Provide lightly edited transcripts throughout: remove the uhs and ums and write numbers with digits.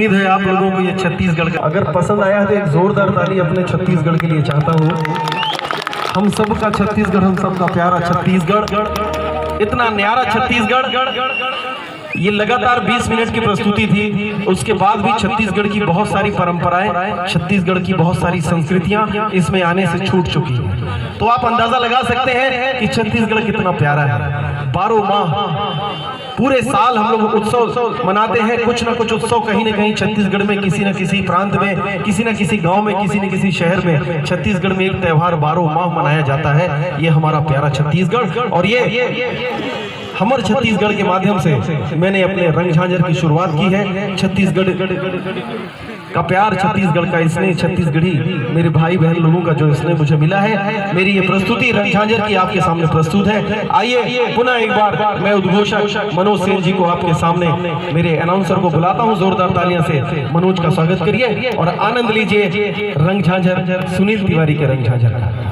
उम्मीद है आप लोगों को ये छत्तीसगढ़ का अगर पसंद आया तो एक जोरदार ताली अपने छत्तीसगढ़ के लिए चाहता हूँ। हम सब का छत्तीसगढ़, हम सब का प्यारा छत्तीसगढ़, इतना न्यारा छत्तीसगढ़। ये लगातार 20 मिनट की प्रस्तुति थी, उसके बाद भी छत्तीसगढ़ की बहुत सारी परंपराएं, छत्तीसगढ़ की बहुत सारी संस्कृतियां इसमें आने से छूट चुकी हैं। तो आप अंदाजा लगा सकते हैं कि छत्तीसगढ़ कितना प्यारा है। 12 माह पूरे साल हम लोग उत्सव मनाते हैं, कुछ ना कुछ उत्सव कहीं ना कहीं छत्तीसगढ़ में, किसी न किसी प्रांत में, किसी न किसी गांव में, किसी न किसी शहर में, छत्तीसगढ़ में एक त्यौहार 12 माह मनाया जाता है। ये हमारा प्यारा छत्तीसगढ़, और ये हमर छत्तीसगढ़ के माध्यम से मैंने अपने रंग झांझर की शुरुआत की है। छत्तीसगढ़ का प्यार, छत्तीसगढ़ का स्नेह, छत्तीसगढ़ी मेरे भाई बहन लोगों का जो स्नेह मुझे मिला है, मेरी ये प्रस्तुति रंग झांझर की आपके सामने प्रस्तुत है। आइए पुनः एक बार मैं उद्घोषक मनोज सेन जी को आपके सामने, मेरे अनाउंसर को बुलाता हूँ। जोरदार तालियां से मनोज का स्वागत करिए और आनंद लीजिए रंग झांझर, सुनील तिवारी के रंग झांझर का।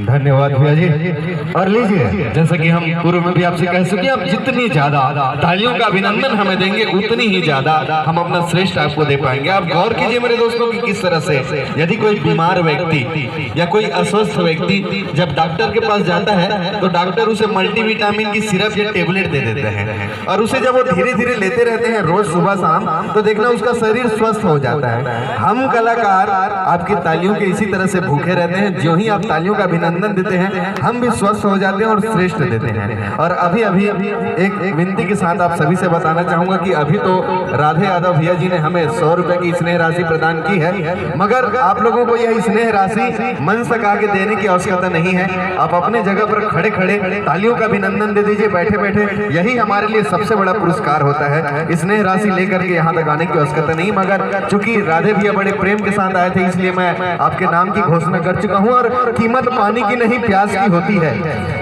धन्यवाद भैया जी। और लीजिए, जैसा कि हम पूर्व में भी आपसे कह चुके, आप जितनी ज्यादा तालियों का अभिनंदन हमें देंगे उतनी ही ज्यादा हम अपना श्रेष्ठ आपको दे पाएंगे। आप गौर कीजिए मेरे दोस्तों कि किस तरह से यदि कोई बीमार व्यक्ति या कोई अस्वस्थ व्यक्ति जब डॉक्टर के पास जाता है तो डॉक्टर उसे मल्टीविटामिन की सिरप या टेबलेट दे देते हैं, और उसे जब वो धीरे धीरे लेते रहते हैं रोज सुबह शाम, तो देखना उसका शरीर स्वस्थ हो जाता है। हम कलाकार आपकी तालियों के इसी तरह से भूखे रहते हैं। जो ही आप तालियों का अभिनंदन देते हैं हम भी स्वस्थ हो जाते हैं और श्रेष्ठ देते हैं। और अभी एक विनती के साथ आप सभी से बताना चाहूंगा कि अभी तो राधे यादव भैया जी ने हमें 100 रुपए की स्नेह राशि प्रदान की है, मगर आप लोगों को यह स्नेह राशि मन से आगे देने की आवश्यकता नहीं है। आप अपने जगह पर खड़े खड़े तालियों का अभिनंदन दे दीजिए बैठे बैठे, यही हमारे लिए सबसे बड़ा पुरस्कार होता है। स्नेह राशि लेकर के यहाँ तक आने की आवश्यकता नहीं, मगर चूंकि राधे भैया बड़े प्रेम के साथ आए थे इसलिए मैं आपके नाम की घोषणा कर चुका हूँ। और कीमत पानी की नहीं प्यास की होती है,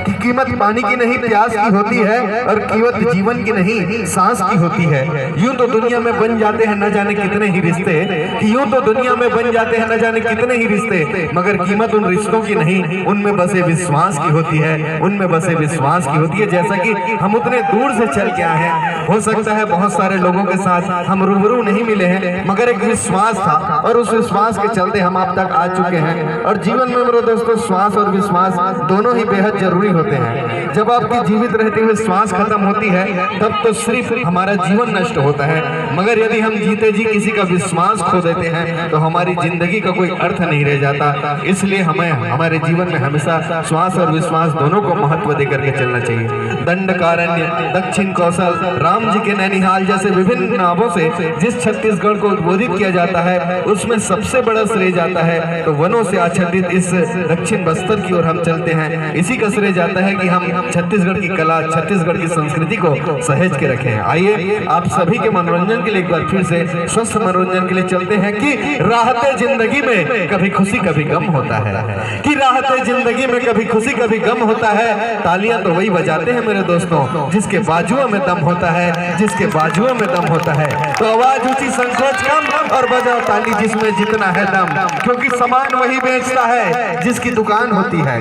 कि कीमत पानी की नहीं प्यास की होती है, और कीमत जीवन की नहीं सांस की होती है। यूं तो दुनिया में बन जाते हैं न जाने कितने ही रिश्ते, कि यूं तो दुनिया में बन जाते हैं न जाने कितने ही रिश्ते, मगर कीमत उन रिश्तों की नहीं, उनमें बसे विश्वास की होती है, उनमें बसे विश्वास की होती है। जैसा कि हम उतने दूर से चल के आए हैं, हो सकता है बहुत सारे लोगों के साथ हम रूबरू नहीं मिले हैं, मगर एक विश्वास था और उस विश्वास के चलते हम आप तक आ चुके हैं। और जीवन में मेरे दोस्तों श्वास और विश्वास दोनों ही बेहद जरूरी होते हैं। जब आपकी जीवित रहते हुए श्वास खत्म होती है तब तो सिर्फ हमारा जीवन नष्ट होता है, मगर यदि हम जीते जी किसी का विश्वास खो देते हैं तो हमारी जिंदगी का कोई अर्थ नहीं रह जाता। इसलिए हमें हमारे जीवन में हमेशा श्वास और विश्वास दोनों को महत्व देकर के चलना चाहिए। दंडकारण्य, दक्षिण कौशल, राम जी के नैनीहाल जैसे विभिन्न नामों से जिस छत्तीसगढ़ को उद्बोधित किया जाता है उसमें सबसे बड़ा श्रेय जाता है तो वनों से आच्छादित इस दक्षिण बस्तर की ओर हम चलते हैं। इसी का श्रेय जाता है कि हम छत्तीसगढ़ की कला, छत्तीसगढ़ की संस्कृति को सहेज के रखें। आइए आप सभी के मनोरंजन के लिए एक बार फिर से स्वस्थ मनोरंजन के लिए चलते हैं कि राहते जिंदगी में कभी खुशी कभी गम होता है, कि राहते जिंदगी में कभी खुशी कभी गम होता है। तालियां तो वही बजाते हैं मेरे दोस्तों जिसके बाजुओं में दम होता है, जिसके बाजुओं में दम होता है। तो आवाज ऊंची, संकोच कम, और बजाओ ताली जिसमें जितना है दम, क्योंकि सामान वही बेचता है जिसकी दुकान होती है।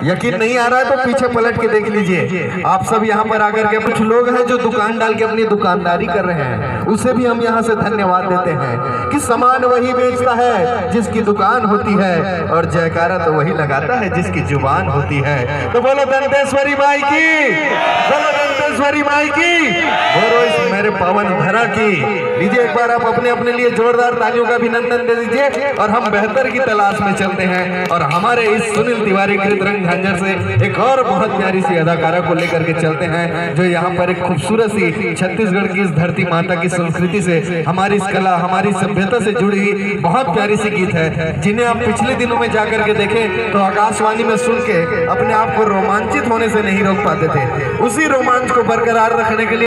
यकीन नहीं आ रहा है तो पीछे पलट के देख लीजिए। आप सब यहाँ पर आकर के, कुछ लोग हैं जो दुकान डाल के अपनी दुकानदारी कर रहे हैं, उसे भी हम यहाँ से धन्यवाद देते हैं कि सामान वही बेचता है जिसकी दुकान होती है, और जयकारा तो वही लगाता है जिसकी जुबान होती है। तो बोलो दंतेश्वरी माई की, बोलो दंतेश्वरी माई की, बोलो इस मेरे पावन धरा की। लीजिए एक बार आप अपने अपने लिए जोरदार तालियों का अभिनंदन दे दीजिए, और हम बेहतर की तलाश में चलते हैं और हमारे इस सुनील तिवारी कृत रंग झांझर से एक और बहुत प्यारी सी अदाकारा को लेकर के चलते हैं जो यहाँ पर एक खूबसूरत सी छत्तीसगढ़ की इस धरती माता की संस्कृति से, हमारी इस कला, हमारी सभ्यता से जुड़ी बहुत प्यारी सी गीत है, जिन्हें आप पिछले दिनों में जाकर के देखें तो आकाशवाणी में सुन के अपने आप को रोमांचित होने से नहीं रोक पाते थे। उसी रोमांच को बरकरार रखने के लिए